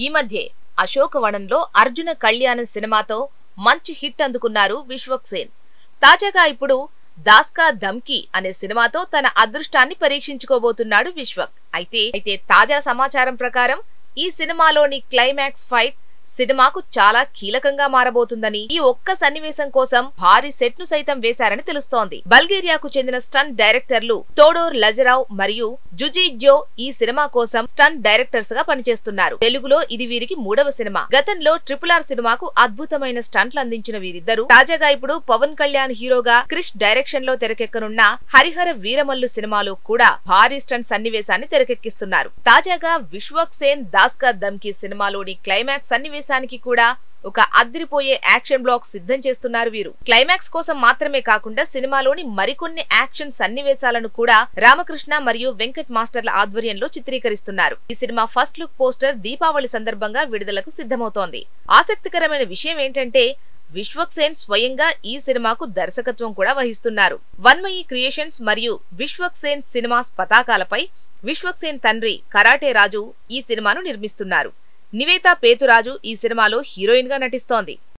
ఈ మధ్య అశోకవనంలో అర్జున కళ్యాణం సినిమాతో మంచి హిట్ అందుకున్నారు విశ్వక్ సేన్. తాజాగా ఇప్పుడు దాస్కా ధమ్కీ అనే సినిమాతో తన అదృష్టాన్ని పరీక్షించుకోబోతున్నాడు విశ్వక్. అయితే తాజా సమాచారం ప్రకారం ఈ సినిమాలోని క్లైమాక్స్ ఫైట్ సినిమాకు చాలా కీలకంగా మారబోతుందని, ఈ ఒక్క సన్నివేశం కోసం భారీ సెట్ ను సైతం వేశారని తెలుస్తోంది. బల్గేరియాకు చెందిన స్టంట్ డైరెక్టర్లు తోడోర్ లజరావ్ మరియు జుజిజో ఈ సినిమా కోసం స్టంట్ డైరెక్టర్స్ గా పనిచేస్తున్నారు. తెలుగులో ఇది వీరికి 3వ సినిమా. గతంలో RRR సినిమాకు అద్భుతమైన స్టంట్లు అందించిన వీరిద్దరూ తాజాగా ఇప్పుడు పవన్ కళ్యాణ్ హీరోగా క్రిష్ డైరెక్షన్ లో తెరకెక్కనున్న హరిహర వీరమల్లు సినిమాలో కూడా భారీ స్టంట్ సన్నివేశాన్ని తెరకెక్కిస్తున్నారు. తాజాగా విశ్వక్ సేన్ దాస్కా ధమ్కీ సినిమాలోని క్లైమాక్స్ సన్నివేశానికి కూడా ఒక అదిరిపోయే యాక్షన్ బ్లాక్ సిద్ధం చేస్తున్నారు వీరు. క్లైమాక్స్ కోసం మాత్రమే కాకుండా సినిమాలోని మరికొన్ని యాక్షన్ సన్నివేశాలను కూడా రామకృష్ణ మరియు వెంకట్ మాస్టర్ల ఆధ్వర్యంలో చిత్రీకరిస్తున్నారు. ఈ cinema first look poster Deepavali సందర్భంగా విడుదలకు సిద్ధమవుతోంది. ఆసక్తికరమైన విషయం ఏంటంటే విశ్వక్ సేన్ స్వయంగా ఈ సినిమాకు దర్శకత్వం కూడా వహిస్తున్నారు. వన్మయి క్రియేషన్స్ మరియు విశ్వక్ సేన్ సినిమాస్ పతాకాలపై విశ్వక్ సేన్ తండ్రి కరాటే రాజు ఈ సినిమాను నిర్మిస్తున్నారు. నివేతా పేతురాజు ఈ సినిమాలో హీరోయిన్ గా నటిస్తోంది.